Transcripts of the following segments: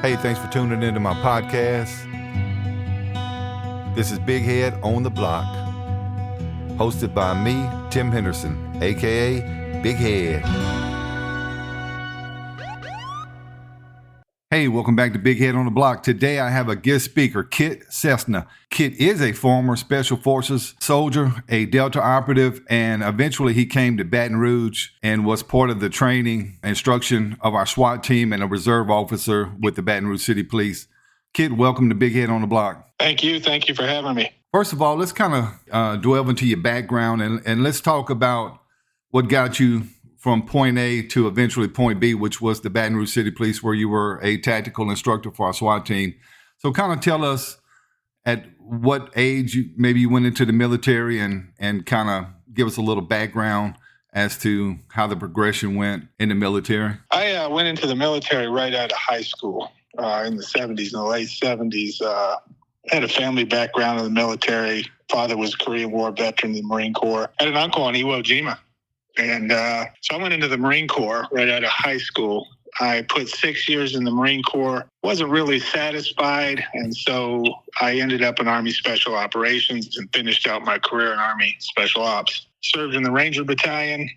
Hey, thanks for tuning into my podcast. This is Big Head on the Block, hosted by me, Tim Henderson, aka Big Head. Hey, welcome back to Big Head on the Block. Today I have a guest speaker, Kit Cessna. Kit is a former Special Forces soldier, a Delta operative, and eventually he came to Baton Rouge and was part of the training instruction of our SWAT team and a reserve officer with the Baton Rouge City Police. Kit, welcome to Big Head on the Block. Thank you. Thank you for having me. First of all, let's kind of delve into your background and let's talk about what got you from point A to eventually point B, which was the Baton Rouge City Police, where you were a tactical instructor for our SWAT team. So kind of tell us at what age maybe you went into the military and kind of give us a little background as to how the progression went in the military. I went into the military right out of high school in the 70s, in the late 70s. I had a family background in the military. Father was a Korean War veteran in the Marine Corps. I had an uncle in Iwo Jima. And so I went into the Marine Corps right out of high school. I put 6 years in the Marine Corps, wasn't really satisfied. And so I ended up in Army Special Operations and finished out my career in Army Special Ops. Served in the Ranger Battalion,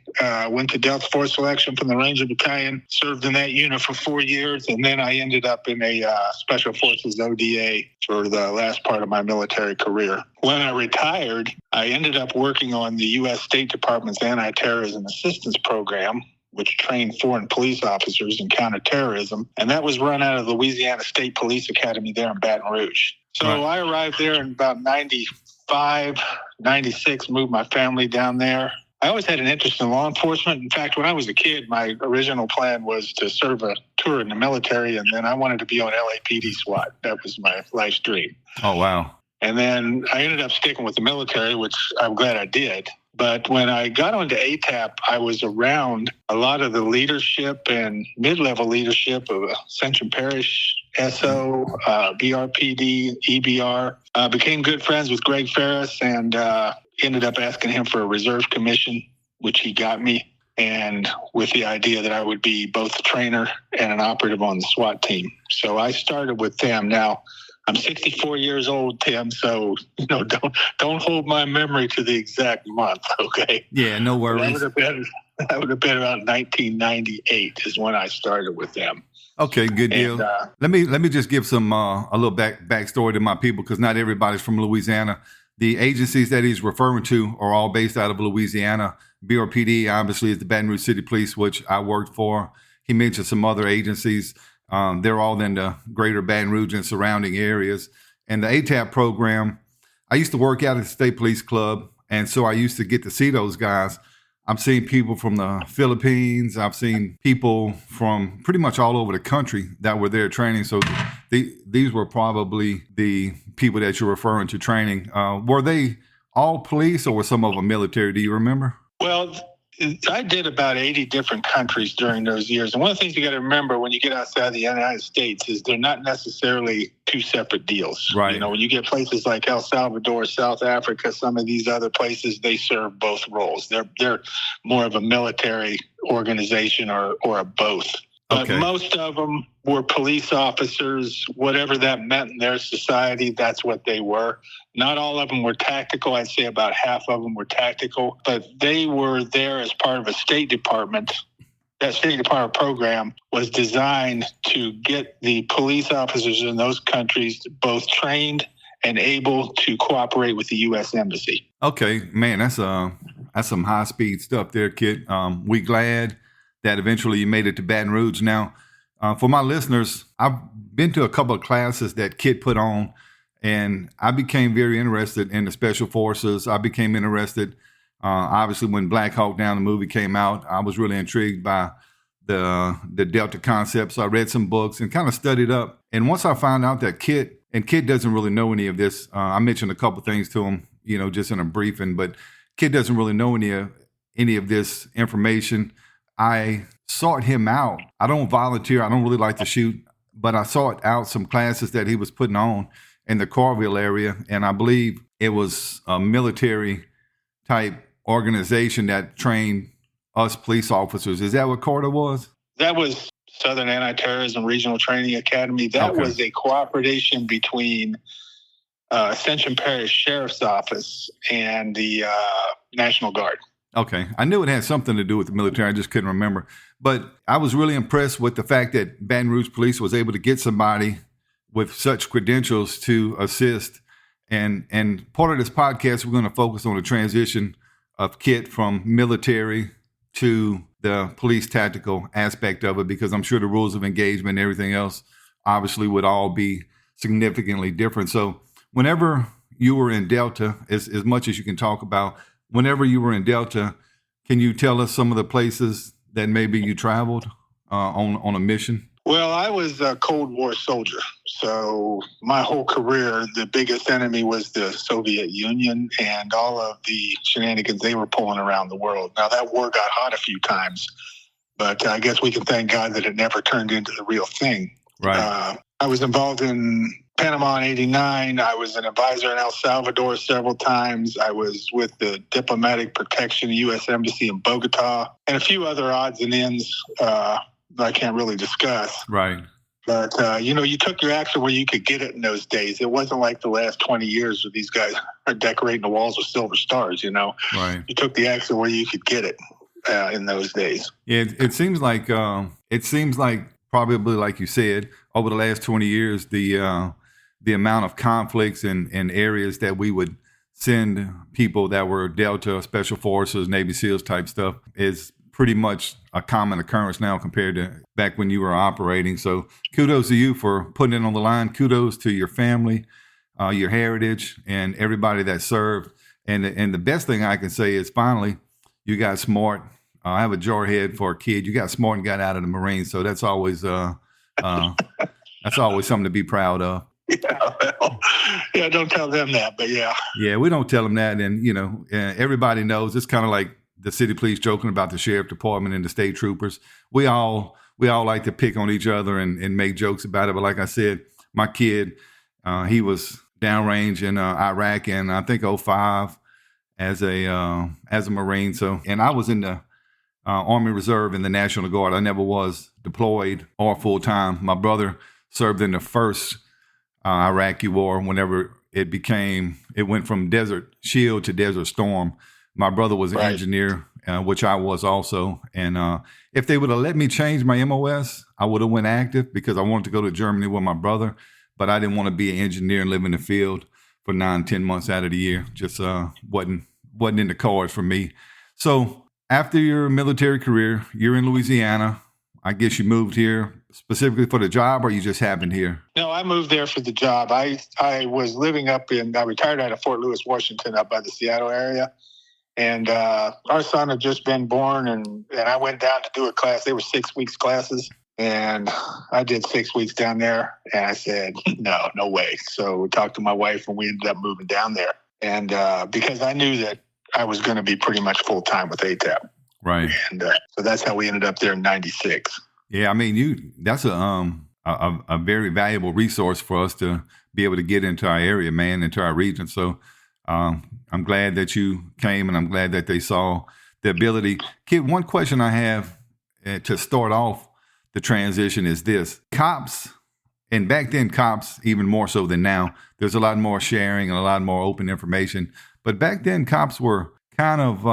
went to Delta Force Selection from the Ranger Battalion, served in that unit for 4 years, and then I ended up in a Special Forces ODA for the last part of my military career. When I retired, I ended up working on the U.S. State Department's Anti-Terrorism Assistance Program, which trained foreign police officers in counterterrorism, and that was run out of Louisiana State Police Academy there in Baton Rouge. So I arrived there in about 95, 96, moved my family down there. I always had an interest in law enforcement. In fact, when I was a kid, my original plan was to serve a tour in the military, and then I wanted to be on LAPD SWAT. That was my life's dream. Oh, wow. And then I ended up sticking with the military, which I'm glad I did. But when I got onto ATAP, I was around a lot of the leadership and mid-level leadership of Central Parish, SO, BRPD, EBR. Became good friends with Greg Ferris and ended up asking him for a reserve commission, which he got me, and with the idea that I would be both a trainer and an operative on the SWAT team. So I started with them. Now, I'm 64 years old, Tim, so don't hold my memory to the exact month, okay? Yeah, no worries. That would have been about 1998 is when I started with them. Okay, good deal. Let me just give some a little backstory to my people, because not everybody's from Louisiana. The agencies that he's referring to are all based out of Louisiana. BRPD obviously is the Baton Rouge City Police, which I worked for. He mentioned some other agencies. They're all in the greater Baton Rouge and surrounding areas. And the ATAP program, I used to work out at the State Police Club, and so I used to get to see those guys. I've seen people from the Philippines. I've seen people from pretty much all over the country that were there training. So these were probably the people that you're referring to training. Were they all police or were some of them military? Do you remember? Well, I did about 80 different countries during those years. And one of the things you got to remember when you get outside the United States is they're not necessarily two separate deals. Right. When you get places like El Salvador, South Africa, some of these other places, they serve both roles. They're more of a military organization or a both. But most of them were police officers, whatever that meant in their society, that's what they were. Not all of them were tactical. I'd say about half of them were tactical, but they were there as part of a State Department. That State Department program was designed to get the police officers in those countries both trained and able to cooperate with the U.S. Embassy. Okay, man, that's some high-speed stuff there, Kit. We glad that eventually you made it to Baton Rouge. Now, for my listeners, I've been to a couple of classes that Kit put on, and I became very interested in the Special Forces. I became interested, obviously, when Black Hawk Down, the movie came out. I was really intrigued by the Delta concept, so I read some books and kind of studied up. And once I found out that Kit doesn't really know any of this, I mentioned a couple things to him, just in a briefing, but Kit doesn't really know any of this information. I sought him out. I don't volunteer. I don't really like to shoot, but I sought out some classes that he was putting on in the Carville area. And I believe it was a military type organization that trained us police officers. Is that what Carter was? That was Southern Anti-Terrorism Regional Training Academy. That was a cooperation between Ascension Parish Sheriff's Office and the National Guard. Okay. I knew it had something to do with the military. I just couldn't remember. But I was really impressed with the fact that Baton Rouge Police was able to get somebody with such credentials to assist. And part of this podcast, we're going to focus on the transition of Kit from military to the police tactical aspect of it, because I'm sure the rules of engagement and everything else obviously would all be significantly different. So whenever you were in Delta, as much as you can talk about, whenever you were in Delta, can you tell us some of the places that maybe you traveled on a mission? Well, I was a Cold War soldier. So my whole career, the biggest enemy was the Soviet Union and all of the shenanigans they were pulling around the world. Now, that war got hot a few times, but I guess we can thank God that it never turned into the real thing. Right. I was involved in Panama in '89. I was an advisor in El Salvador several times. I was with the Diplomatic Protection U.S. Embassy in Bogota and a few other odds and ends that I can't really discuss. Right. But, you took your action where you could get it in those days. It wasn't like the last 20 years where these guys are decorating the walls with silver stars, Right. You took the action where you could get it in those days. Yeah, it seems like probably like you said, over the last 20 years, the amount of conflicts and areas that we would send people that were Delta, Special Forces, Navy SEALs type stuff is pretty much a common occurrence now compared to back when you were operating. So kudos to you for putting it on the line. Kudos to your family, your heritage, and everybody that served. And the best thing I can say is finally you got smart. I have a jarhead for a kid. You got smart and got out of the Marines. So that's always something to be proud of. Yeah, don't tell them that, but yeah. Yeah, we don't tell them that. And, everybody knows it's kind of like the city police joking about the sheriff department and the state troopers. We all like to pick on each other and make jokes about it. But like I said, my kid, he was downrange in Iraq in I think 2005 as a Marine. So, and I was in the Army Reserve in the National Guard. I never was deployed or full time. My brother served in the first Iraqi war. Whenever it went from Desert Shield to Desert Storm. My brother was an engineer, which I was also. And if they would have let me change my MOS, I would have went active because I wanted to go to Germany with my brother. But I didn't want to be an engineer and live in the field for 9-10 months out of the year. Just wasn't in the cards for me. So after your military career, you're in Louisiana. I guess you moved here specifically for the job, or you just happened here? No, I moved there for the job. I was living I retired out of Fort Lewis, Washington, up by the Seattle area. And our son had just been born, and I went down to do a class. They were 6 weeks classes, and I did 6 weeks down there. And I said, no way. So we talked to my wife, and we ended up moving down there. And because I knew that I was going to be pretty much full time with ATAP. Right. And so that's how we ended up there in '96. Yeah, I mean, that's a very valuable resource for us to be able to get into our area, man, into our region. So I'm glad that you came, and I'm glad that they saw the ability. Kid, one question I have to start off the transition is this. Cops, and back then cops, even more so than now, there's a lot more sharing and a lot more open information. But back then cops were kind of,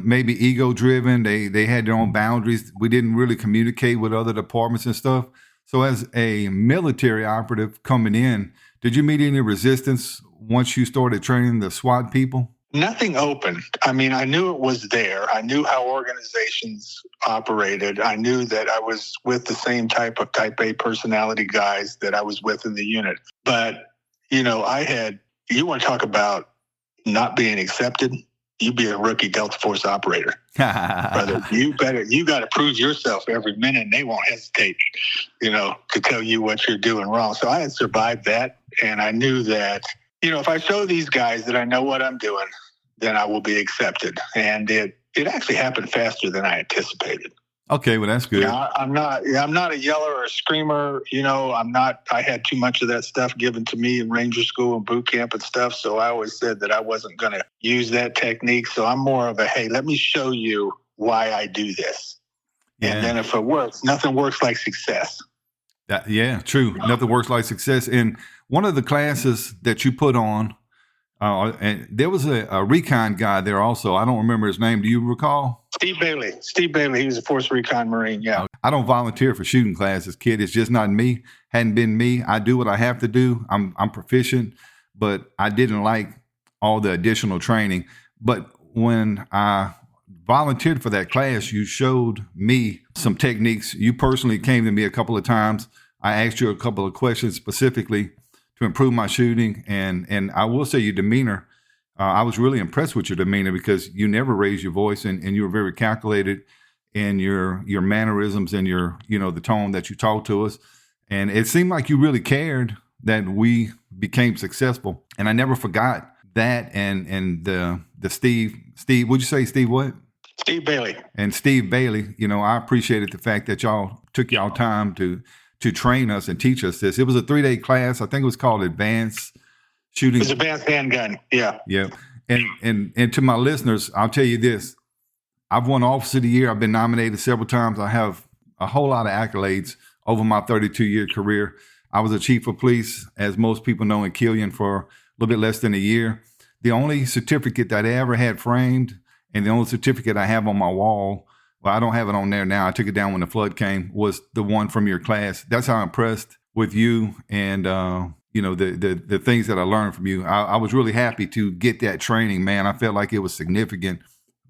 maybe ego-driven. They had their own boundaries. We didn't really communicate with other departments and stuff. So as a military operative coming in, did you meet any resistance once you started training the SWAT people? Nothing open. I mean, I knew it was there. I knew how organizations operated. I knew that I was with the same type of type A personality guys that I was with in the unit. But, you want to talk about not being accepted? You be a rookie Delta Force operator. Brother, you got to prove yourself every minute, and they won't hesitate, to tell you what you're doing wrong. So I had survived that, and I knew that, if I show these guys that I know what I'm doing, then I will be accepted. And it actually happened faster than I anticipated. Okay, well, that's good. I'm not a yeller or a screamer. I had too much of that stuff given to me in Ranger School and boot camp and stuff. So I always said that I wasn't going to use that technique. So I'm more of a, hey, let me show you why I do this. Yeah. And then if it works, nothing works like success. True. Nothing works like success. And one of the classes that you put on, and there was a recon guy there also. I don't remember his name. Do you recall? Steve Bailey. He was a Force Recon Marine. Yeah. I don't volunteer for shooting classes, kid. It's just not me. Hadn't been me. I do what I have to do. I'm proficient, but I didn't like all the additional training. But when I volunteered for that class, you showed me some techniques. You personally came to me a couple of times. I asked you a couple of questions specifically to improve my shooting. And I will say your demeanor, I was really impressed with your demeanor because you never raised your voice and you were very calculated in your mannerisms and your, the tone that you talked to us. And it seemed like you really cared that we became successful. And I never forgot that. And the Steve, would you say Steve what? Steve Bailey. And Steve Bailey, I appreciated the fact that y'all took y'all time to train us and teach us this. It was a 3-day class. I think it was called Advanced Shooting. It was Advanced Handgun. Yeah. Yeah. And to my listeners, I'll tell you this. I've won Officer of the Year. I've been nominated several times. I have a whole lot of accolades over my 32-year career. I was a chief of police, as most people know, in Killian for a little bit less than a year. The only certificate that I ever had framed and the only certificate I have on my wall, well, I don't have it on there now. I took it down when the flood came, was the one from your class. That's how impressed with you and, the things that I learned from you. I was really happy to get that training, man. I felt like it was significant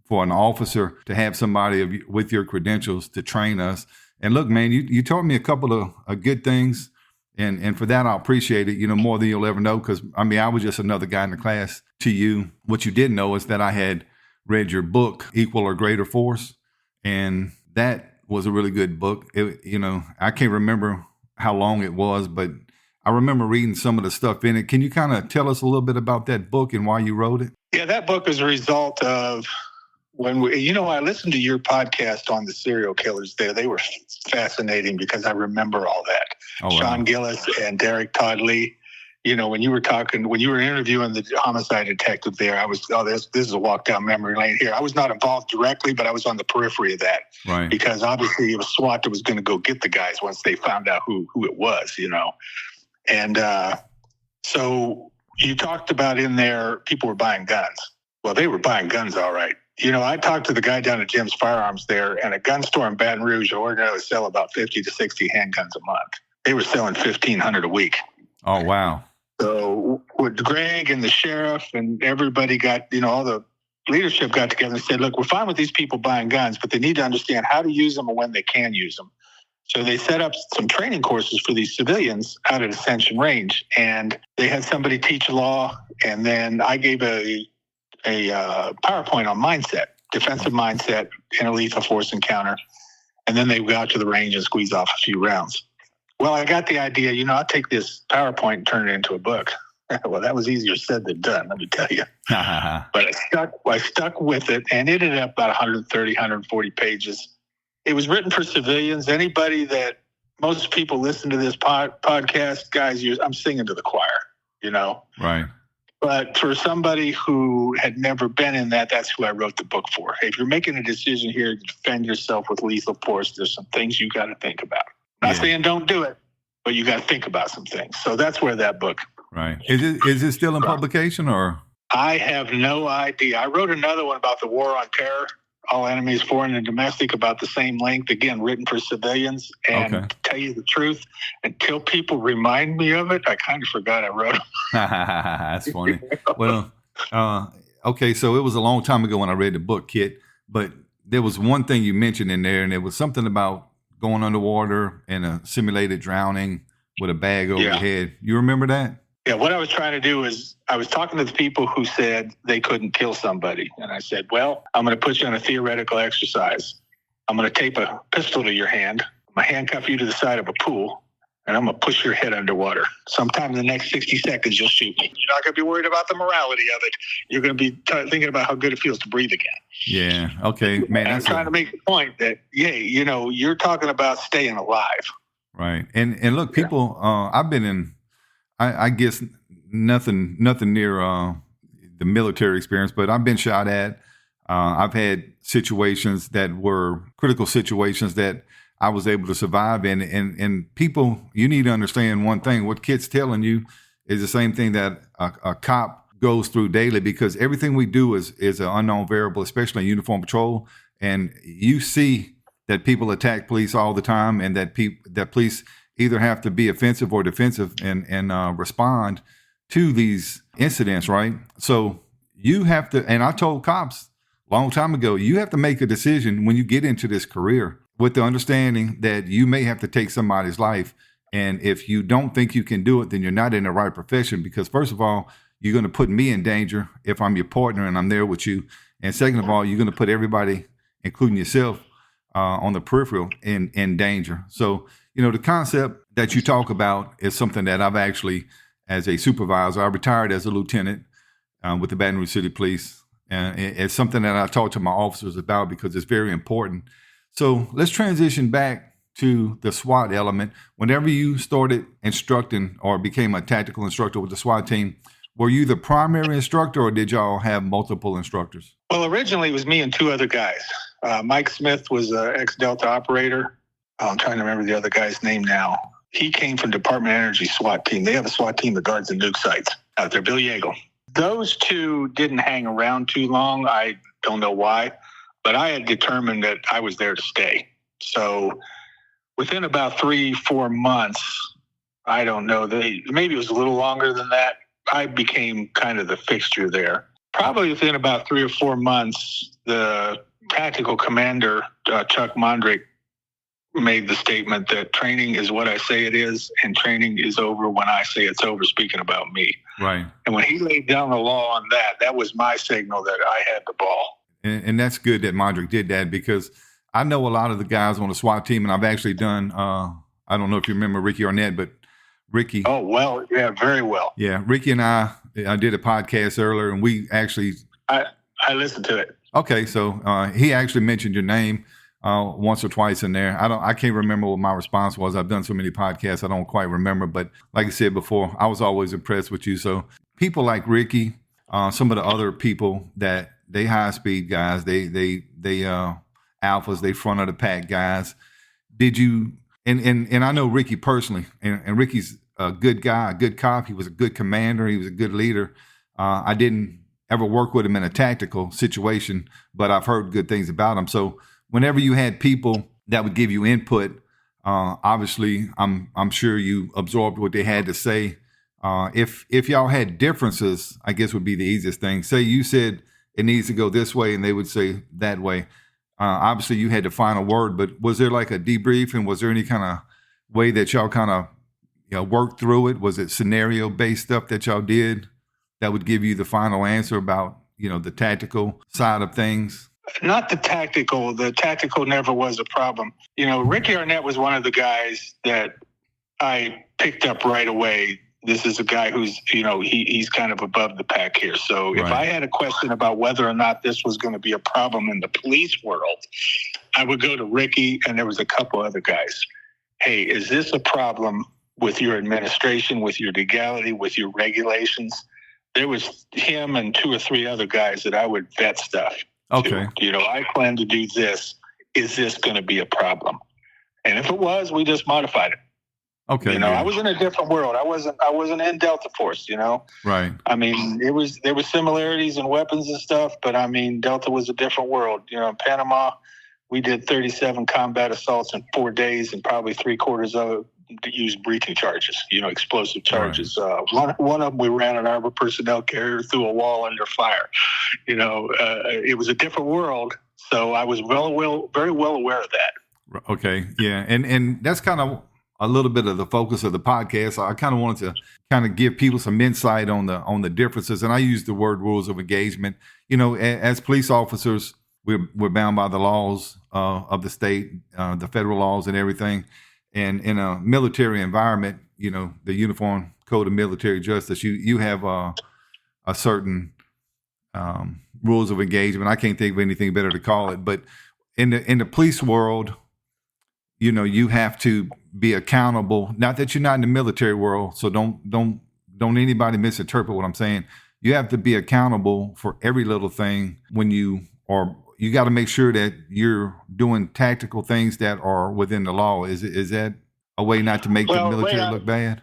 for an officer to have somebody with your credentials to train us. And look, man, you taught me a couple of good things. And for that, I appreciate it, more than you'll ever know. Because, I was just another guy in the class to you. What you didn't know is that I had read your book, Equal or Greater Force. And that was a really good book. I can't remember how long it was, but I remember reading some of the stuff in it. Can you kind of tell us a little bit about that book and why you wrote it? Yeah, that book is a result of when I listened to your podcast on the serial killers there. They were fascinating because I remember all that. Oh, wow. Sean Gillis and Derek Todd Lee. When you were interviewing the homicide detective there, I was, this is a walk down memory lane here. I was not involved directly, but I was on the periphery of that. Right. Because obviously it was SWAT that was going to go get the guys once they found out who it was, And so you talked about in there, people were buying guns. Well, they were buying guns, all right. I talked to the guy down at Jim's Firearms there, and a gun store in Baton Rouge ordinarily sell about 50 to 60 handguns a month. They were selling 1,500 a week. Oh, wow. So with Greg and the sheriff and everybody got, all the leadership got together and said, look, we're fine with these people buying guns, but they need to understand how to use them and when they can use them. So they set up some training courses for these civilians out at Ascension Range, and they had somebody teach law, and then I gave a PowerPoint on mindset, defensive mindset in a lethal force encounter, and then they go out to the range and squeeze off a few rounds. Well, I got the idea, I'll take this PowerPoint and turn it into a book. Well, that was easier said than done, let me tell you. But I stuck with it, and it ended up about 130, 140 pages. It was written for civilians. Anybody that most people listen to this podcast, guys, I'm singing to the choir, Right. But for somebody who had never been in that, that's who I wrote the book for. Hey, if you're making a decision here to defend yourself with lethal force, there's some things you got to think about. Not saying don't do it, but you got to think about some things. So that's where that book. Right. Is it still in publication or? I have no idea. I wrote another one about the war on terror, all enemies, foreign and domestic, about the same length, again, written for civilians. And to tell you the truth, until people remind me of it, I kind of forgot I wrote them. That's funny. Well, okay, so it was a long time ago when I read the book, Kit, but there was one thing you mentioned in there, and it was something about going underwater and a simulated drowning with a bag over your head. You remember that? Yeah, what I was trying to do is I was talking to the people who said they couldn't kill somebody. And I said, well, I'm going to put you on a theoretical exercise. I'm going to tape a pistol to your hand. I'm going to handcuff you to the side of a pool, and I'm going to push your head underwater. Sometime in the next 60 seconds, you'll shoot me. You're not going to be worried about the morality of it. You're going to be thinking about how good it feels to breathe again. Yeah, okay. Man, I'm trying to make the point that, you're talking about staying alive. Right. And look, people, I've been in, I guess nothing near the military experience, but I've been shot at. I've had situations that were critical situations that I was able to survive in. And people, you need to understand one thing. What Kit's telling you is the same thing that a cop goes through daily, because everything we do is an unknown variable, especially in uniform patrol. And you see that people attack police all the time, and that police either have to be offensive or defensive and respond to these incidents, right? So you have to, and I told cops a long time ago, you have to make a decision when you get into this career with the understanding that you may have to take somebody's life. And if you don't think you can do it, then you're not in the right profession, because first of all, you're going to put me in danger if I'm your partner and I'm there with you. And second of all, you're going to put everybody, including yourself, on the peripheral in danger. So, the concept that you talk about is something that I've actually, as a supervisor, I retired as a lieutenant with the Baton Rouge City Police. And it's something that I talk to my officers about because it's very important. So let's transition back to the SWAT element. Whenever you started instructing or became a tactical instructor with the SWAT team, were you the primary instructor or did y'all have multiple instructors? Well, originally it was me and two other guys. Mike Smith was an ex-Delta operator. I'm trying to remember the other guy's name now. He came from Department of Energy SWAT team. They have a SWAT team that guards the nuke sites out there, Bill Yeagle. Those two didn't hang around too long. I don't know why, but I had determined that I was there to stay. So within about 3-4 months, I don't know, maybe it was a little longer than that, I became kind of the fixture there. Probably within about 3 or 4 months, the tactical commander, Chuck Mondrick, made the statement that training is what I say it is, and training is over when I say it's over, speaking about me. Right. And when he laid down the law on that was my signal that I had the ball. And that's good that Mondrick did that, because I know a lot of the guys on the SWAT team, and I've actually done, I don't know if you remember Ricky Arnett, but Ricky. Oh, well, yeah, very well. Yeah, Ricky and I did a podcast earlier, and we actually. I listened to it. Okay, so he actually mentioned your name once or twice in there. I can't remember what my response was. I've done so many podcasts, I don't quite remember. But like I said before, I was always impressed with you. So people like Ricky, some of the other people that they high speed guys, they alphas, they front of the pack guys. Did you? And I know Ricky personally, and Ricky's a good guy, a good cop. He was a good commander. He was a good leader. I didn't ever work with him in a tactical situation, but I've heard good things about him. So whenever you had people that would give you input, obviously I'm sure you absorbed what they had to say. If y'all had differences, I guess would be the easiest thing. Say you said it needs to go this way, and they would say that way. Obviously you had the final word, but was there like a debrief, and was there any kind of way that y'all kind of worked through it? Was it scenario based stuff that y'all did that would give you the final answer about the tactical side of things? Not the tactical. The tactical never was a problem. Ricky Arnett was one of the guys that I picked up right away. This is a guy who's, he's kind of above the pack here. So if I had a question about whether or not this was going to be a problem in the police world, I would go to Ricky, and there was a couple other guys. Hey, is this a problem with your administration, with your legality, with your regulations? There was him and 2 or 3 other guys that I would vet stuff. Okay. I plan to do this. Is this going to be a problem? And if it was, we just modified it. Okay. I was in a different world. I wasn't in Delta Force, Right. I mean, there was similarities in weapons and stuff, but I mean, Delta was a different world. In Panama, we did 37 combat assaults in 4 days, and probably 3/4 of it used breaching charges, explosive charges. Right. One of them, we ran an armored personnel carrier through a wall under fire. It was a different world. So I was very well aware of that. Okay. Yeah. And that's kind of a little bit of the focus of the podcast. I kind of wanted to kind of give people some insight on the differences. And I use the word rules of engagement. As police officers, we're bound by the laws of the state, the federal laws and everything. And in a military environment, the Uniform Code of Military Justice, you have a certain rules of engagement. I can't think of anything better to call it. But in the police world, you have to be accountable. Not that you're not in the military world, so don't anybody misinterpret what I'm saying. You have to be accountable for every little thing when you or you got to make sure that you're doing tactical things that are within the law. Is that a way not to make the military look bad?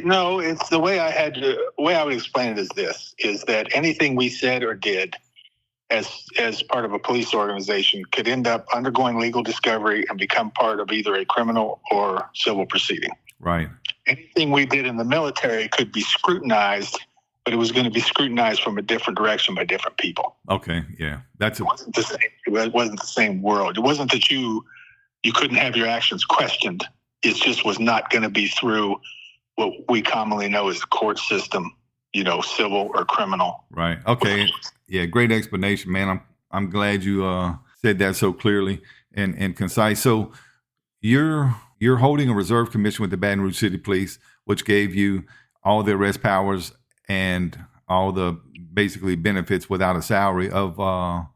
No, it's the way the way I would explain it is this, is that anything we said or did as part of a police organization could end up undergoing legal discovery and become part of either a criminal or civil proceeding. Right. Anything we did in the military could be scrutinized, but it was going to be scrutinized from a different direction by different people. Okay, yeah. It wasn't the same world. It wasn't that you couldn't have your actions questioned. It just was not going to be through what we commonly know as the court system, civil or criminal. Right. Okay. Yeah, great explanation, man. I'm glad you said that so clearly and concise. So you're holding a reserve commission with the Baton Rouge City Police, which gave you all the arrest powers and all the basically benefits without a salary of a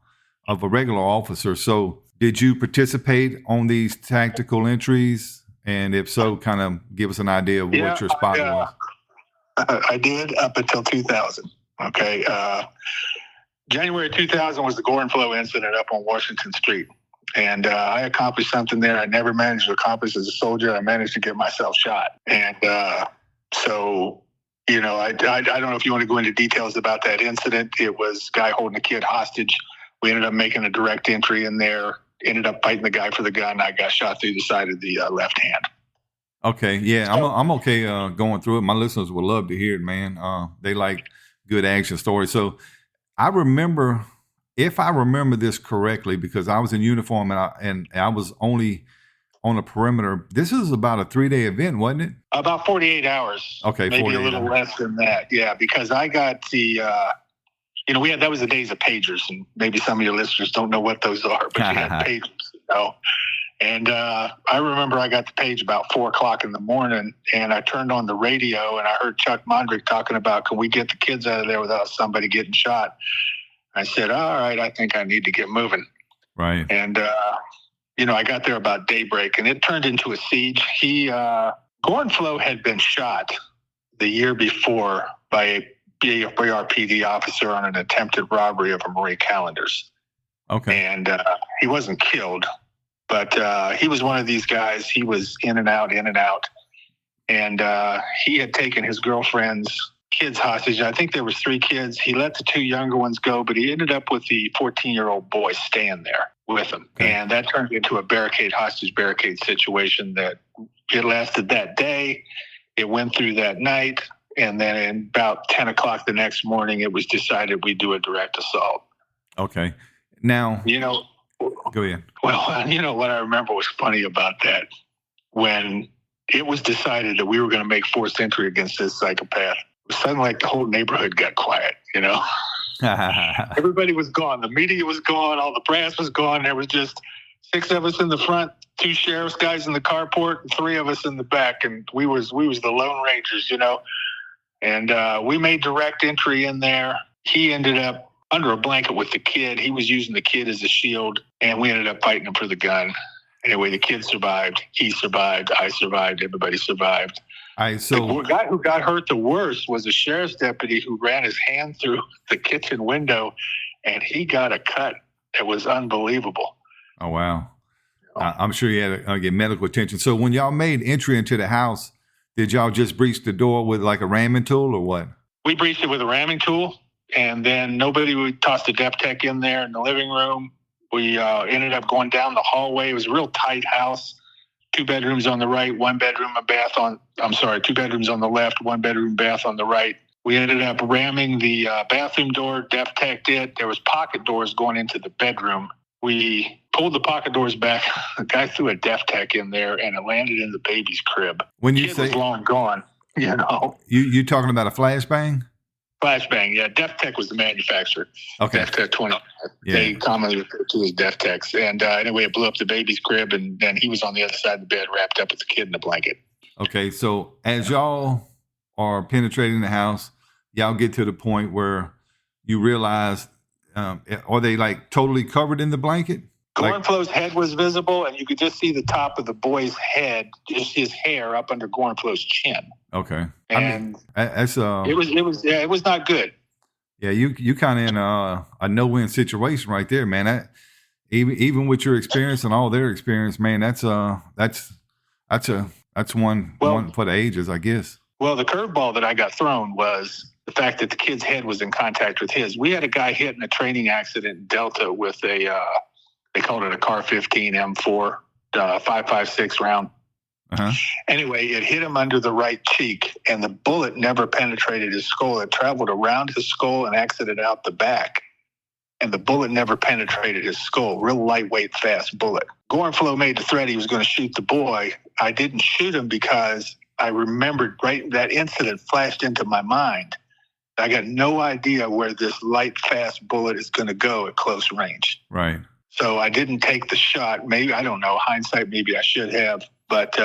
regular officer. So did you participate on these tactical entries? And if so, kind of give us an idea of what your spot was. I did up until 2000. Okay. January 2000 was the Gore Flow incident up on Washington Street. And I accomplished something there I never managed to accomplish as a soldier. I managed to get myself shot. And so, I don't know if you want to go into details about that incident. It was a guy holding a kid hostage. We ended up making a direct entry in there. Ended up fighting the guy for the gun. I got shot through the side of the left hand. Okay, yeah, I'm okay going through it. My listeners would love to hear it, man. They like good action stories. So I remember, if I remember this correctly, because I was in uniform and I was only on a perimeter. This is about a 3-day event, wasn't it? About 48 hours. Okay, maybe a little less than that. Yeah, because I got the. That was the days of pagers, and maybe some of your listeners don't know what those are, but you had pagers, And I remember I got the page about 4:00 in the morning, and I turned on the radio, and I heard Chuck Mondrick talking about, can we get the kids out of there without somebody getting shot? I said, all right, I think I need to get moving. Right. And, I got there about daybreak, and it turned into a siege. Gorenflow had been shot the year before by a BRPD officer on an attempted robbery of a Marie Callender's. Okay. And he wasn't killed, but he was one of these guys. He was in and out. And he had taken his girlfriend's kids hostage. I think there was 3 kids. He let the 2 younger ones go, but he ended up with the 14-year-old boy staying there with him. Okay. And that turned into a hostage barricade situation that it lasted that day. It went through that night. And then at about 10 o'clock the next morning, it was decided we'd do a direct assault. Okay. Now, go ahead. Well, what I remember was funny about that. When it was decided that we were going to make forced entry against this psychopath, it was suddenly like the whole neighborhood got quiet, Everybody was gone. The media was gone. All the brass was gone. There was just 6 of us in the front, 2 sheriff's guys in the carport, and 3 of us in the back. And we was the Lone Rangers, And we made direct entry in there. He ended up under a blanket with the kid. He was using the kid as a shield, and we ended up fighting him for the gun. Anyway, the kid survived. He survived. I survived. Everybody survived. The guy who got hurt the worst was a sheriff's deputy who ran his hand through the kitchen window, and he got a cut that was unbelievable. Oh, wow. I'm sure you had to get medical attention. So when y'all made entry into the house, did y'all just breach the door with like a ramming tool or what? We breached it with a ramming tool, and then we tossed a depth tech in there in the living room. We ended up going down the hallway. It was a real tight house. 2 bedrooms on the right, 1 bedroom, 2 bedrooms on the left, 1 bedroom, bath on the right. We ended up ramming the bathroom door, depth teched it. There was pocket doors going into the bedroom. We pulled the pocket doors back. The guy threw a depth tech in there, and it landed in the baby's crib. When you Kid say was long gone, you talking about a flashbang? Flashbang, yeah. Depth Tech was the manufacturer. Okay. Depth Tech 20. Yeah. They commonly refer to as Depth Techs. And anyway, it blew up the baby's crib, and he was on the other side of the bed, wrapped up with the kid in a blanket. Okay, so as y'all are penetrating the house, y'all get to the point where you realize, are they like totally covered in the blanket? Gorenflow's head was visible, and you could just see the top of the boy's head, just his hair up under Gorenflow's chin. Okay, And that's it was not good. Yeah, you kind of in a no-win situation right there, man. That even with your experience and all their experience, man, that's a that's one Well, for the ages, I guess. well, the curveball that I got thrown was the fact that the kid's head was in contact with his. We had a guy hit in a training accident in Delta with a they called it a Car 15 M4 5.56 round. Uh-huh. Anyway, it hit him under the right cheek, and the bullet never penetrated his skull. It traveled around his skull and exited out the back, and the bullet never penetrated his skull. Real lightweight, fast bullet. Gorenflo made the threat he was going to shoot the boy. I didn't shoot him because I remembered right that incident flashed into my mind. I got no idea where this light, fast bullet is going to go at close range. Right. So I didn't take the shot. Maybe, I don't know, hindsight, maybe I should have. But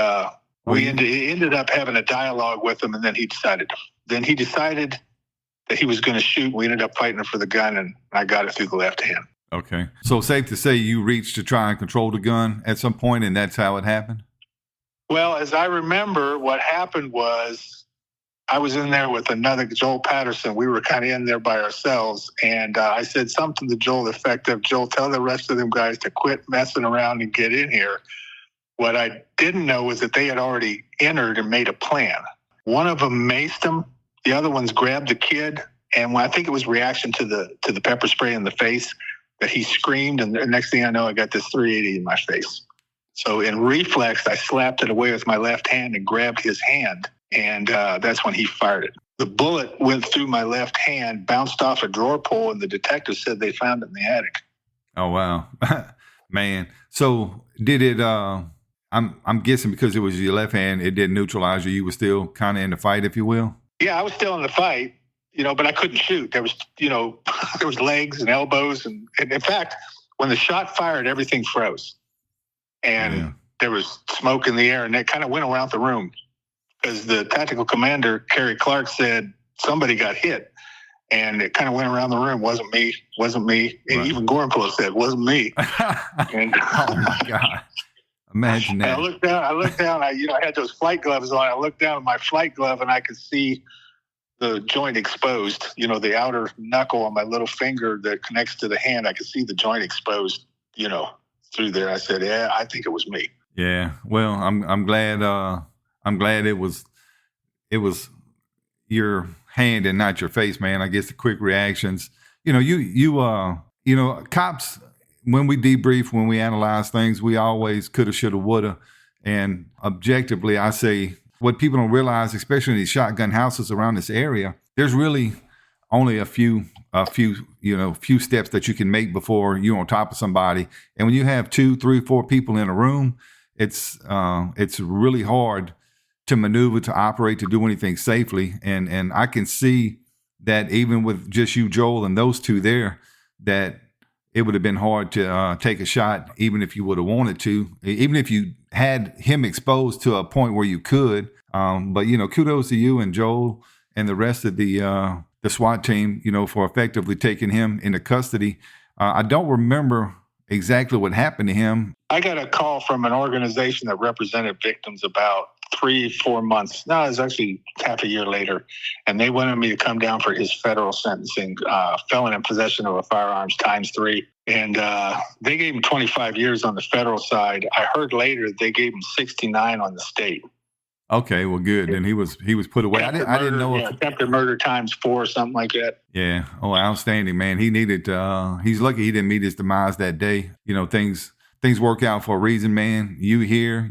we ended up having a dialogue with him, and then he decided that he was going to shoot. We ended up fighting for the gun, and I got it through the left hand. Okay. So safe to say you reached to try and control the gun at some point, and that's how it happened? Well, as I remember, what happened was I was in there with another Joel Patterson. We were kind of in there by ourselves, and I said something to Joel effective, Joel, tell the rest of them guys to quit messing around and get in here. What I didn't know was that they had already entered and made a plan. One of them maced him. The other ones grabbed the kid. And when I think it was reaction to the pepper spray in the face that he screamed. And the next thing I know, I got this 380 in my face. So in reflex, I slapped it away with my left hand and grabbed his hand. And that's when he fired it. The bullet went through my left hand, bounced off a drawer pull, and the detective said they found it in the attic. Oh, wow. Man. So did it, I'm guessing because it was your left hand, it didn't neutralize you. You were still kind of in the fight, if you will. Yeah, I was still in the fight, but I couldn't shoot. There was, there was legs and elbows. And in fact, when the shot fired, everything froze. And there was smoke in the air, and it kind of went around the room. Because the tactical commander, Kerry Clark, said somebody got hit. And it kind of went around the room. Wasn't me. Right. And even Gorenflo said, wasn't me. And, oh, my God. Imagine that. I looked down. I had those flight gloves on. I looked down at my flight glove, and I could see the joint exposed. The outer knuckle on my little finger that connects to the hand. I could see the joint exposed. Through there. I said, "Yeah, I think it was me." Yeah. Well, I'm glad. I'm glad it was your hand and not your face, man. I guess the quick reactions. Cops. When we debrief, when we analyze things, we always coulda, shoulda, woulda. And objectively, I say what people don't realize, especially in these shotgun houses around this area, there's really only a few steps that you can make before you're on top of somebody. And when you have 2, 3, 4 people in a room, it's really hard to maneuver, to operate, to do anything safely. And I can see that even with just you, Joel, and those two there, that it would have been hard to take a shot, even if you would have wanted to, even if you had him exposed to a point where you could. But kudos to you and Joel and the rest of the SWAT team, for effectively taking him into custody. I don't remember exactly what happened to him. I got a call from an organization that represented victims about 3-4 months. No, it was actually half a year later. And they wanted me to come down for his federal sentencing, felon in possession of a firearms ×3. And they gave him 25 years on the federal side. I heard later they gave him 69 on the state. Okay, well, good. And he was put away. I didn't know. Attempted murder ×4, something like that. Yeah. Oh, outstanding, man. He needed. He's lucky he didn't meet his demise that day. Things work out for a reason, man. You here.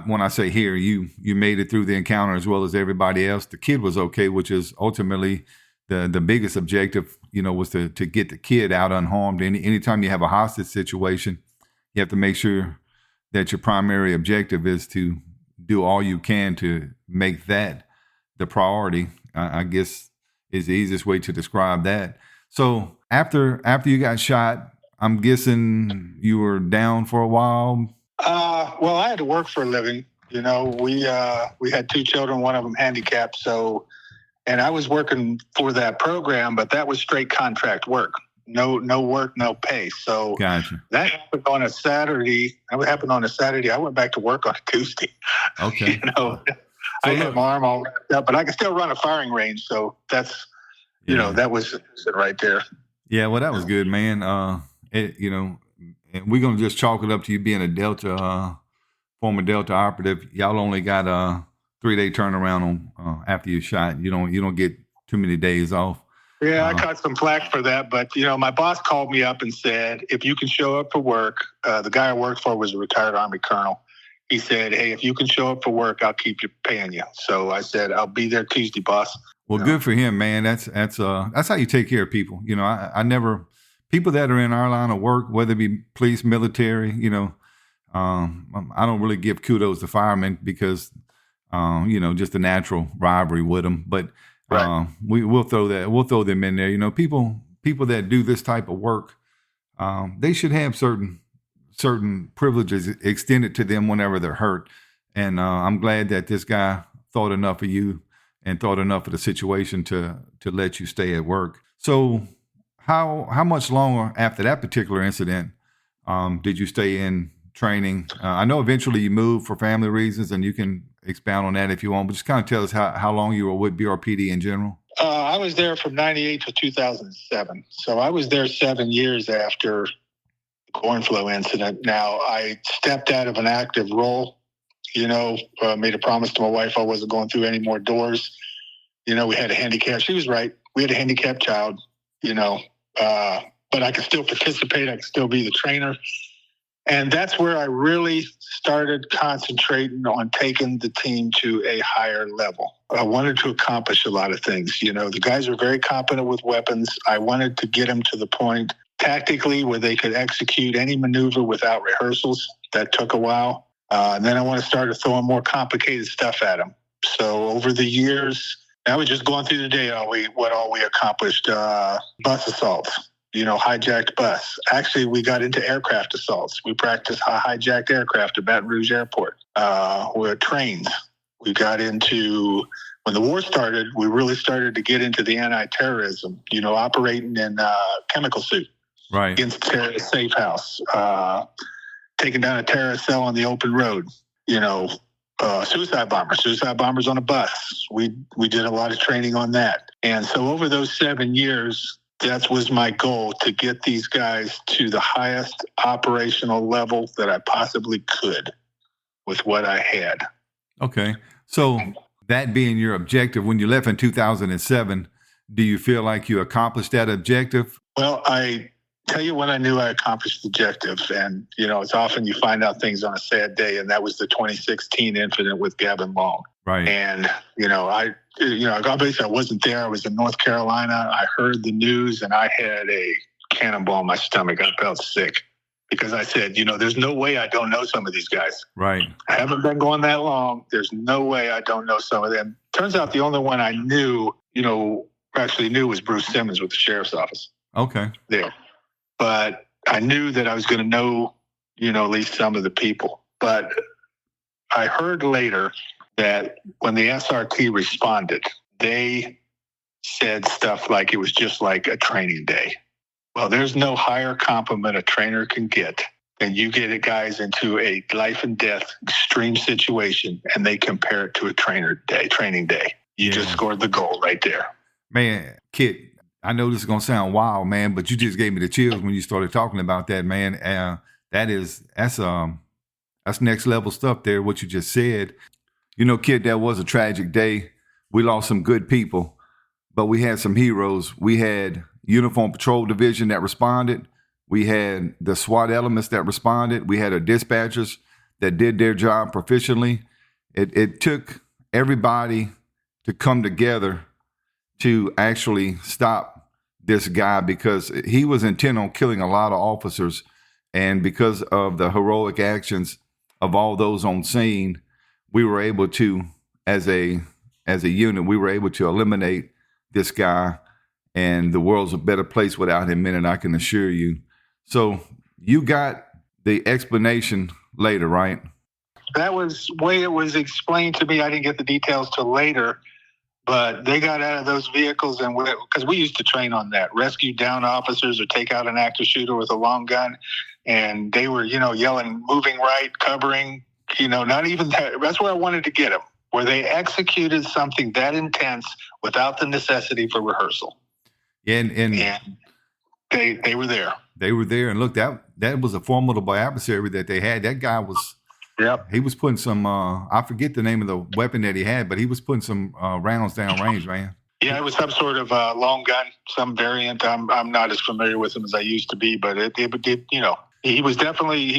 When I say here, you made it through the encounter as well as everybody else. The kid was okay, which is ultimately the biggest objective. Was to get the kid out unharmed. Anytime you have a hostage situation, you have to make sure that your primary objective is to do all you can to make that the priority. I guess is the easiest way to describe that. So after you got shot, I'm guessing you were down for a while. Well, I had to work for a living. We had 2 children, one of them handicapped. So, and I was working for that program, but that was straight contract work. No work, no pay. So gotcha. That happened on a Saturday. I went back to work on a Tuesday. Okay. I had my arm all wrapped up, but I can still run a firing range. So that's Yeah. That was it right there. Yeah, well, that was good, man. And we're gonna just chalk it up to you being a Delta, former Delta operative. Y'all only got a 3-day turnaround on after you shot. You don't get too many days off. Yeah, I caught some flack for that, but my boss called me up and said, if you can show up for work, the guy I worked for was a retired Army colonel. He said, hey, if you can show up for work, I'll keep paying you. So I said, I'll be there Tuesday, boss. Well, good for him, man. That's how you take care of people. I never people that are in our line of work, whether it be police, military. I don't really give kudos to firemen because just the natural rivalry with them. But right. We'll throw them in there. People that do this type of work, they should have certain privileges extended to them whenever they're hurt. And I'm glad that this guy thought enough of you and thought enough of the situation to let you stay at work. So how much longer after that particular incident did you stay in training? I know eventually you moved for family reasons, and you can expound on that if you want, but just kind of tell us how long you were with BRPD in general. I was there from 98 to 2007. So I was there 7 years after the corn flow incident. Now, I stepped out of an active role, made a promise to my wife I wasn't going through any more doors. We had a handicap. She was right. We had a handicapped child, but I could still participate. I could still be the trainer. And that's where I really started concentrating on taking the team to a higher level. I wanted to accomplish a lot of things. The guys are very competent with weapons. I wanted to get them to the point tactically where they could execute any maneuver without rehearsals. That took a while. And then I want to start throwing more complicated stuff at them. So over the years, I was just going through the day, what all we accomplished. Bus assaults, hijacked bus. Actually, we got into aircraft assaults. We practiced hijacked aircraft at Baton Rouge Airport. With trains. We got into, when the war started, we really started to get into the anti-terrorism, operating in chemical suit. Right. Against a terrorist safe house. Taking down a terrorist cell on the open road, suicide bombers on a bus. We did a lot of training on that. And so over those 7 years, that was my goal, to get these guys to the highest operational level that I possibly could with what I had. Okay. So that being your objective, when you left in 2007, do you feel like you accomplished that objective? Well, I tell you when I knew I accomplished the objective. And, it's often you find out things on a sad day, and that was the 2016 incident with Gavin Long. Right. And, obviously I wasn't there. I was in North Carolina. I heard the news and I had a cannonball in my stomach. I felt sick because I said, there's no way I don't know some of these guys. Right. I haven't been going that long. There's no way I don't know some of them. Turns out the only one I knew, was Bruce Simmons with the sheriff's office. Okay. There. But I knew that I was going to know, at least some of the people. But I heard later that when the SRT responded, they said stuff like it was just like a training day. Well, there's no higher compliment a trainer can get than you get guys into a life and death extreme situation and they compare it to a training day. You just scored the goal right there. Man, Kit, I know this is going to sound wild, man, but you just gave me the chills when you started talking about that, man. That's next level stuff there, what you just said. Kid, that was a tragic day. We lost some good people, but we had some heroes. We had Uniform Patrol Division that responded. We had the SWAT elements that responded. We had our dispatchers that did their job proficiently. It took everybody to come together to actually stop this guy because he was intent on killing a lot of officers. And because of the heroic actions of all those on scene, we were able to, as a unit, we were able to eliminate this guy, and the world's a better place without him in it, I can assure you. So you got the explanation later, right? That was the way it was explained to me. I didn't get the details till later, but they got out of those vehicles, and because we used to train on that, rescue down officers or take out an active shooter with a long gun, and they were, yelling, moving right, covering, not even that. That's where I wanted to get them, where they executed something that intense without the necessity for rehearsal. And and they were there. They were there, and look, that was a formidable adversary that they had. That guy was, he was putting some, I forget the name of the weapon that he had, but he was putting some rounds down range, man. Yeah, it was some sort of long gun, some variant. I'm not as familiar with him as I used to be, but it you know, he was definitely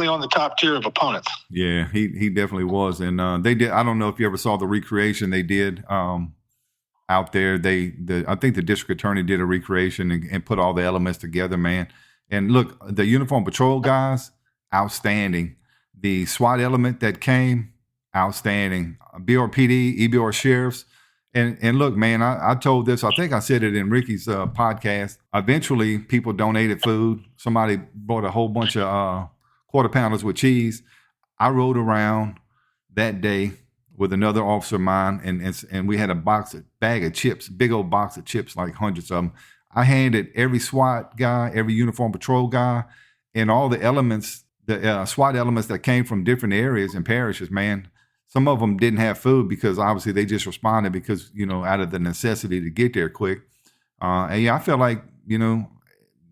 on the top tier of opponents. Yeah, he definitely was, and they did. I don't know if you ever saw the recreation they did out there. I think the district attorney did a recreation and put all the elements together, man. And look, the uniform patrol guys, outstanding. The SWAT element that came, outstanding. BRPD, EBR sheriffs. And look, man, I told this, I think I said it in Ricky's podcast. Eventually, people donated food. Somebody brought a whole bunch of quarter pounders with cheese. I rode around that day with another officer of mine, and we had a bag of chips, big old box of chips, like hundreds of them. I handed every SWAT guy, every uniform patrol guy, and all the elements, the SWAT elements that came from different areas and parishes, man. Some of them didn't have food because obviously they just responded because, you know, out of the necessity to get there quick. And yeah, I felt like, you know,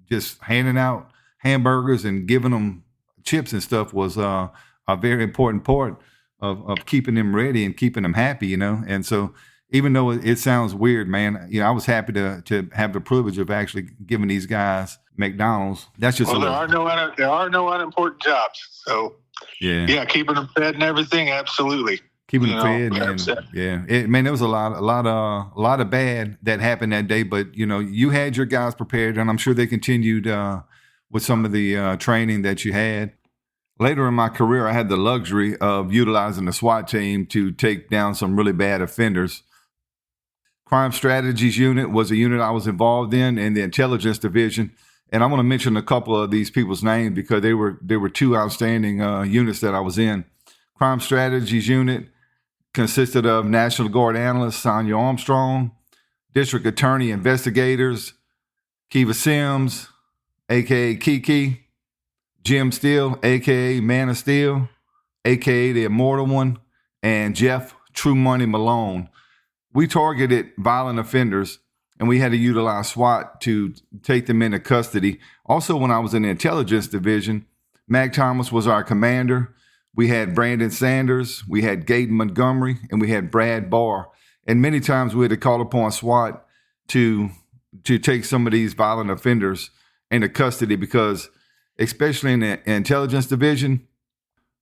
just handing out hamburgers and giving them chips and stuff was a very important part of keeping them ready and keeping them happy, you know. And so even though it sounds weird, man, you know, I was happy to have the privilege of actually giving these guys McDonald's. That's just there are no unimportant jobs. So yeah, keeping them fed and everything, absolutely. Keeping them fed, man. There was a lot of bad that happened that day, but you know, you had your guys prepared, and I'm sure they continued with some of the training that you had. Later in my career, I had the luxury of utilizing the SWAT team to take down some really bad offenders. Crime Strategies Unit was a unit I was involved in the Intelligence Division. And I want to mention a couple of these people's names because they were two outstanding units that I was in. Crime Strategies Unit consisted of National Guard analyst Sonia Armstrong, District Attorney investigators Kiva Sims, a.k.a. Kiki, Jim Steele, a.k.a. Man of Steel, a.k.a. the Immortal One, and Jeff True Money Malone. We targeted violent offenders, and we had to utilize SWAT to take them into custody. Also, when I was in the Intelligence Division, Mag Thomas was our commander. We had Brandon Sanders, we had Gaten Montgomery, and we had Brad Barr. And many times we had to call upon SWAT to take some of these violent offenders into custody because, especially in the Intelligence Division,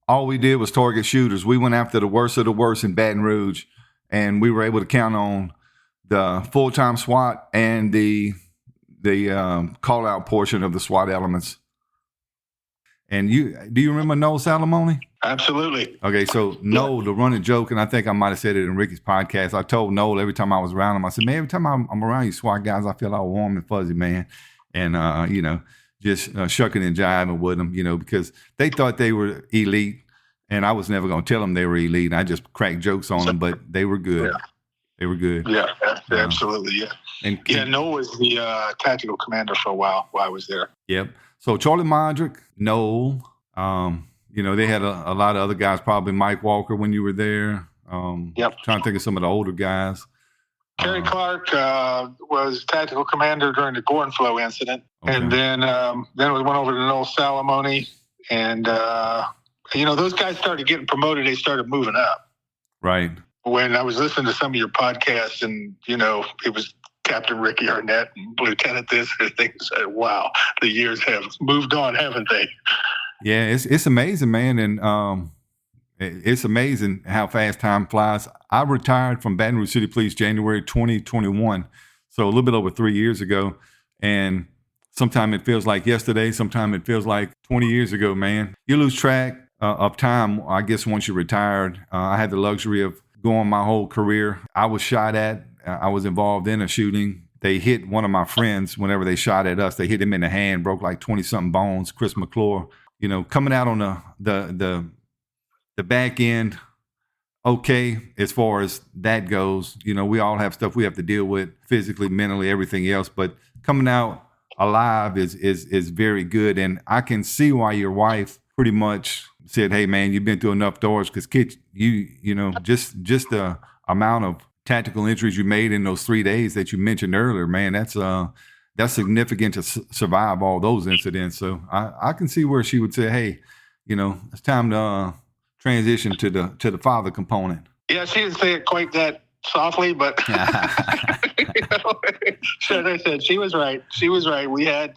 all we did was target shooters. We went after the worst of the worst in Baton Rouge, and we were able to count on the full-time SWAT and the call-out portion of the SWAT elements. And do you remember Noel Salamone? Absolutely. Okay, so Noel, the running joke, and I think I might have said it in Ricky's podcast, I told Noel every time I was around him, I said, man, every time I'm around you SWAT guys, I feel all warm and fuzzy, man. And, you know, just shucking and jiving with them, you know, because they thought they were elite, and I was never going to tell them they were elite. I just cracked jokes on them, but they were good. Yeah. They were good. Yeah, absolutely, yeah. And Noel was the tactical commander for a while I was there. Yep. So Charlie Mondrick, Noel, you know, they had a lot of other guys, probably Mike Walker when you were there. Trying to think of some of the older guys. Terry Clark was tactical commander during the Gorenflow incident. Okay. And then we went over to Noel Salamone. And, you know, those guys started getting promoted. They started moving up. Right. When I was listening to some of your podcasts and, you know, it was Captain Ricky Arnett and Lieutenant this, and things said, wow, the years have moved on, haven't they? Yeah, it's amazing, man. And it's amazing how fast time flies. I retired from Baton Rouge City Police January 2021, so a little bit over 3 years ago. And sometimes it feels like yesterday, sometimes it feels like 20 years ago, man. You lose track of time, I guess, once you're retired. I had the luxury of going my whole career. I was shot at. I was involved in a shooting. They hit one of my friends whenever they shot at us. They hit him in the hand, broke like 20-something bones, Chris McClure. You know, coming out on the back end, okay, as far as that goes. You know, we all have stuff we have to deal with physically, mentally, everything else. But coming out alive is very good. And I can see why your wife pretty much said, hey, man, you've been through enough doors because, kid, you know, just the amount of tactical entries you made in those 3 days that you mentioned earlier, man, that's significant to survive all those incidents. So I can see where she would say, hey, it's time to transition to the father component. Yeah, she didn't say it quite that softly, but so I said she was right. She was right. We had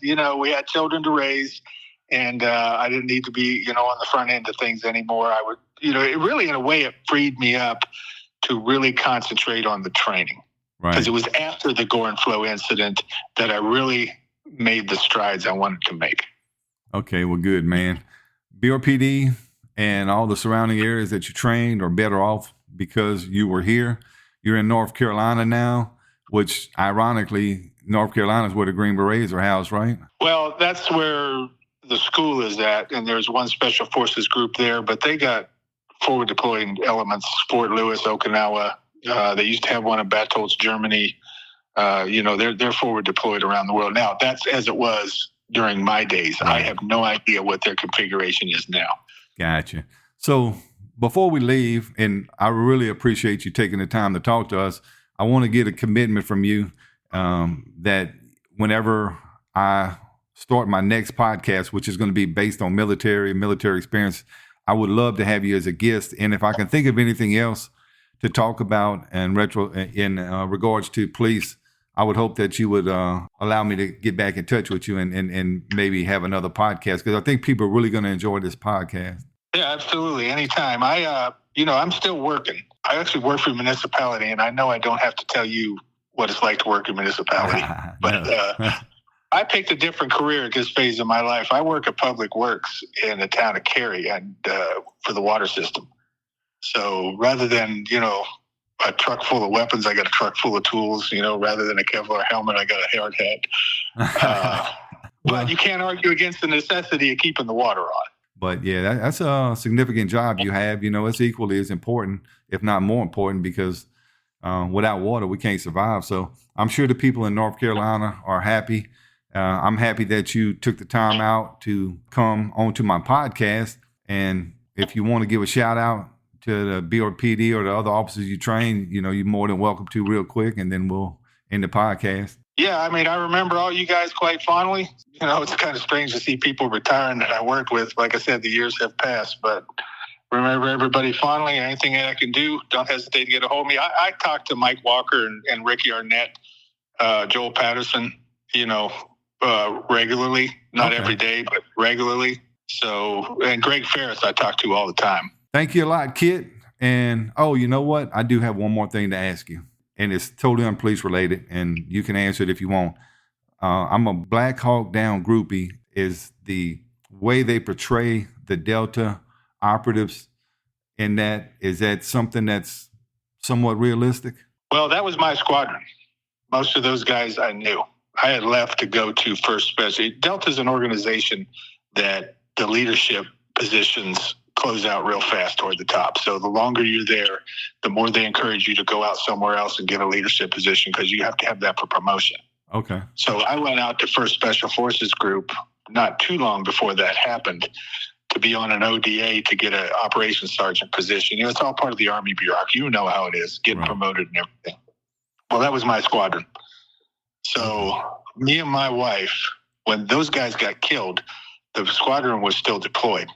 children to raise, and I didn't need to be, on the front end of things anymore. I would, it really, in a way, it freed me up to really concentrate on the training. Right. Because it was after the Gore and Flow incident that I really made the strides I wanted to make. Okay, well, good, man. BRPD and all the surrounding areas that you trained are better off because you were here. You're in North Carolina now, which ironically, North Carolina is where the Green Berets are housed, right? Well, that's where the school is at, and there's one special forces group there, but they got forward deploying elements, Fort Lewis, Okinawa. They used to have one in Baton Rouge, Germany. They're forward deployed around the world. Now, that's as it was during my days. Right. I have no idea what their configuration is now. Gotcha. So before we leave, and I really appreciate you taking the time to talk to us, I want to get a commitment from you that whenever I start my next podcast, which is going to be based on military experience, I would love to have you as a guest. And if I can think of anything else to talk about in regards to police, I would hope that you would allow me to get back in touch with you and maybe have another podcast, because I think people are really going to enjoy this podcast. Yeah, absolutely. Anytime. I'm still working. I actually work for a municipality, and I know I don't have to tell you what it's like to work in a municipality. But I picked a different career at this phase of my life. I work at Public Works in the town of Cary and for the water system. So rather than, a truck full of weapons, I got a truck full of tools. Rather than a Kevlar helmet, I got a hard hat. But you can't argue against the necessity of keeping the water on. But yeah, that's a significant job you have. It's equally as important, if not more important, because without water, we can't survive. So I'm sure the people in North Carolina are happy. I'm happy that you took the time out to come onto my podcast. And if you want to give a shout out to the BRPD or the other officers you train, you're more than welcome to real quick, and then we'll end the podcast. Yeah, I remember all you guys quite fondly. It's kind of strange to see people retiring that I worked with. Like I said, the years have passed, but remember everybody fondly. Anything that I can do, don't hesitate to get a hold of me. I talk to Mike Walker and Ricky Arnett, Joel Patterson, regularly, not every day, but regularly. So, and Greg Ferris, I talk to all the time. Thank you a lot, Kit. And, you know what? I do have one more thing to ask you, and it's totally unpolice related, and you can answer it if you want. I'm a Black Hawk Down groupie. Is the way they portray the Delta operatives in that, is that something that's somewhat realistic? Well, that was my squadron. Most of those guys I knew. I had left to go to First Special. Delta's an organization that the leadership positions close out real fast toward the top. So the longer you're there, the more they encourage you to go out somewhere else and get a leadership position, because you have to have that for promotion. Okay. So I went out to First Special Forces Group not too long before that happened to be on an ODA to get an operations sergeant position. It's all part of the Army bureaucracy. You know how it is, getting promoted and everything. Well, that was my squadron. So me and my wife, when those guys got killed, the squadron was still deployed.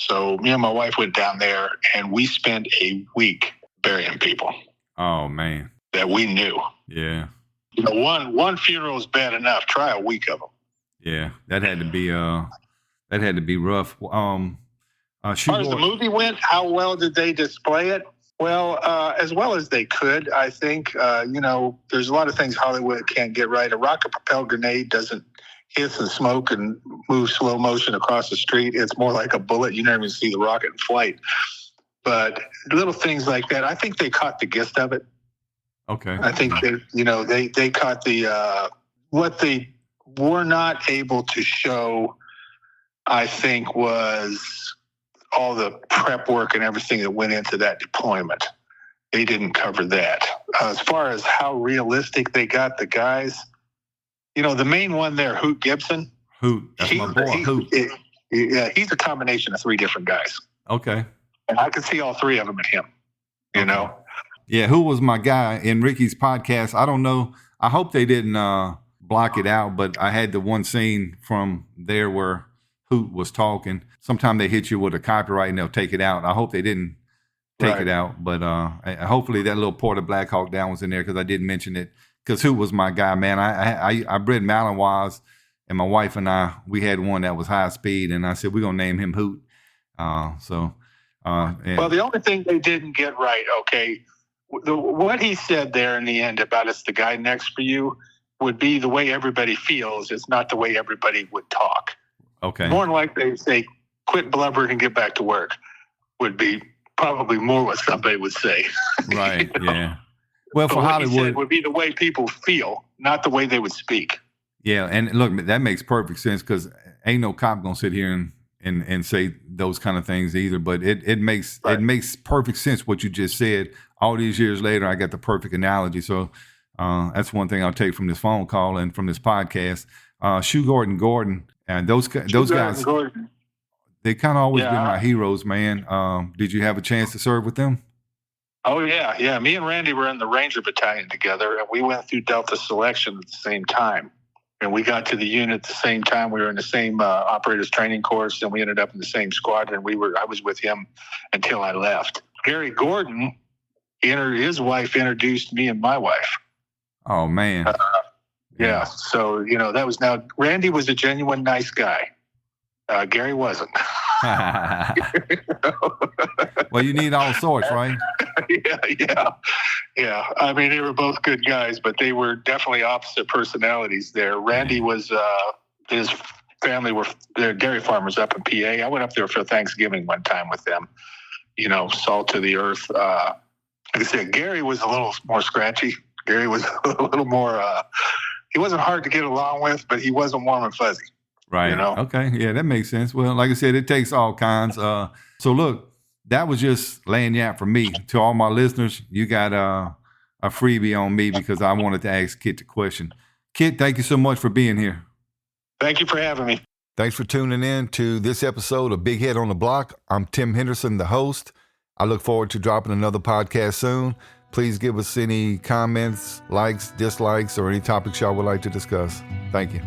So me and my wife went down there, and we spent a week burying people. Oh, man. That we knew. Yeah. One funeral is bad enough. Try a week of them. Yeah, that had to be rough. As far as the movie went, how well did they display it? Well, as well as they could, I think. There's a lot of things Hollywood can't get right. A rocket-propelled grenade doesn't hiss and smoke and move slow motion across the street. It's more like a bullet. You never even see the rocket in flight. But little things like that, I think they caught the gist of it. Okay. I think they caught the what they were not able to show, I think, was all the prep work and everything that went into that deployment. They didn't cover that. As far as how realistic they got the guys, the main one there, Hoot Gibson. Hoot, that's my boy. Hoot. He's a combination of three different guys. Okay. And I could see all three of them in him, Yeah, who was my guy in Ricky's podcast? I don't know. I hope they didn't block it out, but I had the one scene from there where Hoot was talking. Sometimes they hit you with a copyright and they'll take it out. I hope they didn't take it out, but hopefully that little Port of Black Hawk Down was in there because I did mention it. Because Hoot was my guy, man. I bred Malinois, and my wife and we had one that was high speed, and I said we're gonna name him Hoot. Well, the only thing they didn't get right, okay, what he said there in the end about it's the guy next for you would be the way everybody feels. It's not the way everybody would talk. Okay. More than likely, say, quit blubbering and get back to work would be probably more what somebody would say. Right. You know? Yeah. Well, for Hollywood, it would be the way people feel, not the way they would speak. Yeah, and look, that makes perfect sense because ain't no cop gonna sit here and say those kind of things either. But it makes perfect sense what you just said. All these years later, I got the perfect analogy. So that's one thing I'll take from this phone call and from this podcast. Shoe Gordon, and those guys, Gordon. They kind of always been my heroes, man. Did you have a chance to serve with them? Oh, yeah. Me and Randy were in the Ranger Battalion together, and we went through Delta Selection at the same time. And we got to the unit at the same time. We were in the same operators training course, and we ended up in the same squadron. I was with him until I left. Gary Gordon, his wife introduced me and my wife. Oh, man. Yeah. So, that was now, Randy was a genuine nice guy. Gary wasn't. Well, you need all sorts, right? Yeah. I mean, they were both good guys, but they were definitely opposite personalities there. Randy was, his family they're dairy farmers up in PA. I went up there for Thanksgiving one time with them, salt to the earth. Like I said, Gary was a little more scratchy. Gary was a little more, he wasn't hard to get along with, but he wasn't warm and fuzzy. Right. Okay. Yeah, that makes sense. Well, like I said, it takes all kinds. So look, that was just laying you out for me. To all my listeners, you got a freebie on me because I wanted to ask Kit the question. Kit, thank you so much for being here. Thank you for having me. Thanks for tuning in to this episode of Big Head on the Block. I'm Tim Henderson, the host. I look forward to dropping another podcast soon. Please give us any comments, likes, dislikes, or any topics y'all would like to discuss. Thank you.